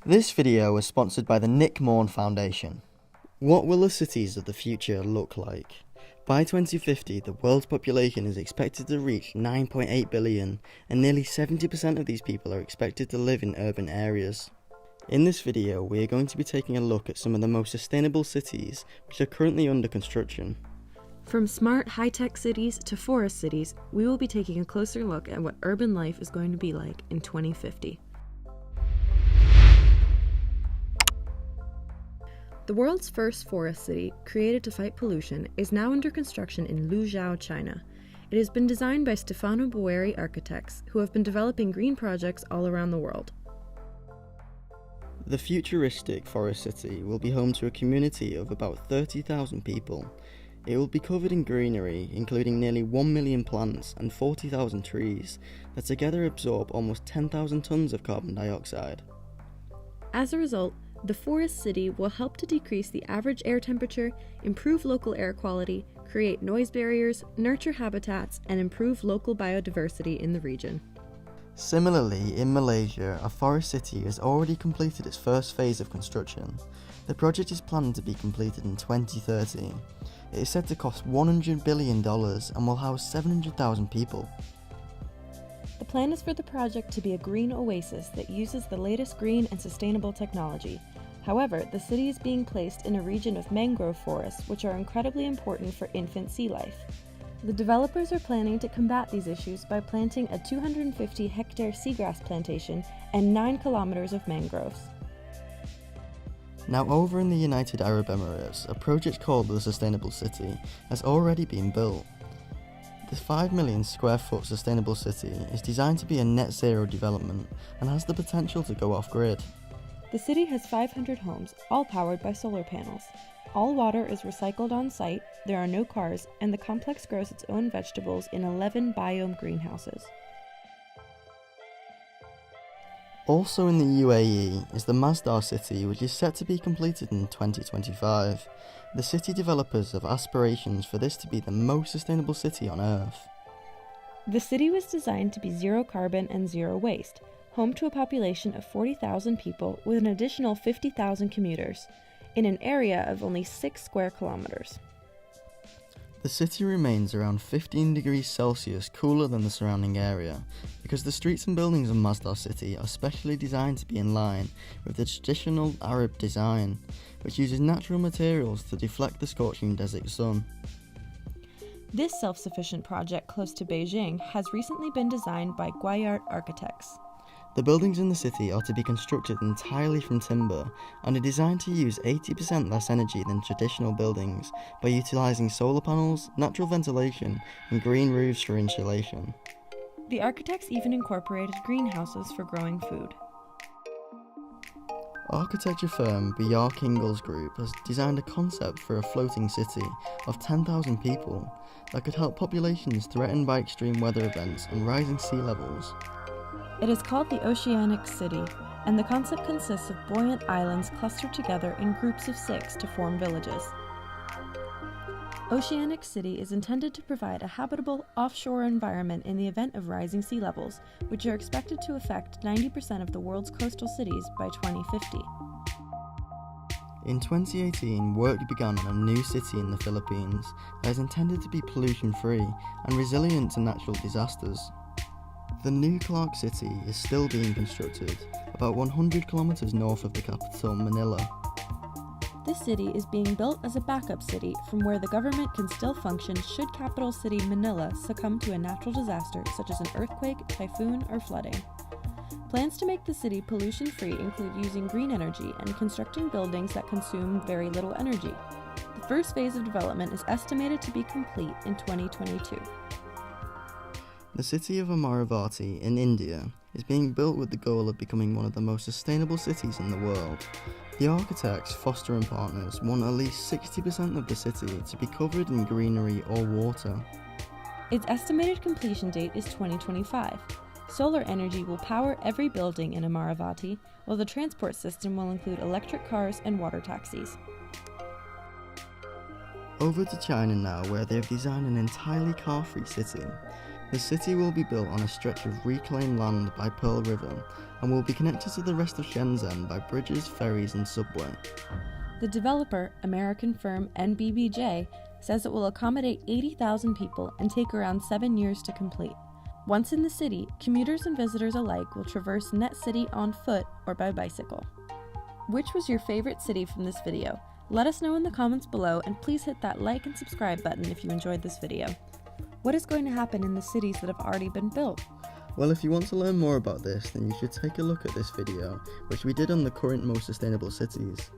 This video was sponsored by the Nick Morn Foundation. What will the cities of the future look like? By 2050, the world's population is expected to reach 9.8 billion, and nearly 70% of these people are expected to live in urban areas. In this video, we are going to be taking a look at some of the most sustainable cities which are currently under construction. From smart, high-tech cities to forest cities, we will be taking a closer look at what urban life is going to be like in 2050. The world's first forest city, created to fight pollution, is now under construction in Luzhou, China. It has been designed by Stefano Boeri architects, who have been developing green projects all around the world. The futuristic forest city will be home to a community of about 30,000 people. It will be covered in greenery, including nearly 1 million plants and 40,000 trees, that together absorb almost 10,000 tons of carbon dioxide. As a result, the forest city will help to decrease the average air temperature, improve local air quality, create noise barriers, nurture habitats, and improve local biodiversity in the region. Similarly, in Malaysia, a forest city has already completed its first phase of construction. The project is planned to be completed in 2030. It is said to cost $100 billion and will house 700,000 people. The plan is for the project to be a green oasis that uses the latest green and sustainable technology. However, the city is being placed in a region of mangrove forests, which are incredibly important for infant sea life. The developers are planning to combat these issues by planting a 250-hectare seagrass plantation and 9 kilometers of mangroves. Now over in the United Arab Emirates, a project called the Sustainable City has already been built. This 5 million square foot sustainable city is designed to be a net zero development and has the potential to go off-grid. The city has 500 homes, all powered by solar panels. All water is recycled on site, there are no cars, and the complex grows its own vegetables in 11 biome greenhouses. Also in the UAE is the Masdar city, which is set to be completed in 2025. The city developers have aspirations for this to be the most sustainable city on Earth. The city was designed to be zero carbon and zero waste, home to a population of 40,000 people with an additional 50,000 commuters, in an area of only 6 square kilometers. The city remains around 15 degrees Celsius cooler than the surrounding area, because the streets and buildings of Masdar city are specially designed to be in line with the traditional Arab design, which uses natural materials to deflect the scorching desert sun. This self-sufficient project close to Beijing has recently been designed by Guayart Architects. The buildings in the city are to be constructed entirely from timber and are designed to use 80% less energy than traditional buildings by utilising solar panels, natural ventilation and green roofs for insulation. The architects even incorporated greenhouses for growing food. Architecture firm B.R. Ingalls Group has designed a concept for a floating city of 10,000 people that could help populations threatened by extreme weather events and rising sea levels. It is called the Oceanic City, and the concept consists of buoyant islands clustered together in groups of 6 to form villages. Oceanic City is intended to provide a habitable offshore environment in the event of rising sea levels, which are expected to affect 90% of the world's coastal cities by 2050. In 2018, work began on a new city in the Philippines that is intended to be pollution-free and resilient to natural disasters. The new Clark City is still being constructed, about 100 kilometers north of the capital, Manila. This city is being built as a backup city from where the government can still function should capital city Manila succumb to a natural disaster such as an earthquake, typhoon, or flooding. Plans to make the city pollution-free include using green energy and constructing buildings that consume very little energy. The first phase of development is estimated to be complete in 2022. The city of Amaravati in India is being built with the goal of becoming one of the most sustainable cities in the world. The architects, Foster & Partners, want at least 60% of the city to be covered in greenery or water. Its estimated completion date is 2025. Solar energy will power every building in Amaravati, while the transport system will include electric cars and water taxis. Over to China now, where they have designed an entirely car-free city. The city will be built on a stretch of reclaimed land by Pearl River and will be connected to the rest of Shenzhen by bridges, ferries and subway. The developer, American firm NBBJ, says it will accommodate 80,000 people and take around 7 years to complete. Once in the city, commuters and visitors alike will traverse Net City on foot or by bicycle. Which was your favorite city from this video? Let us know in the comments below, and please hit that like and subscribe button if you enjoyed this video. What is going to happen in the cities that have already been built? Well, if you want to learn more about this, then you should take a look at this video, which we did on the current most sustainable cities.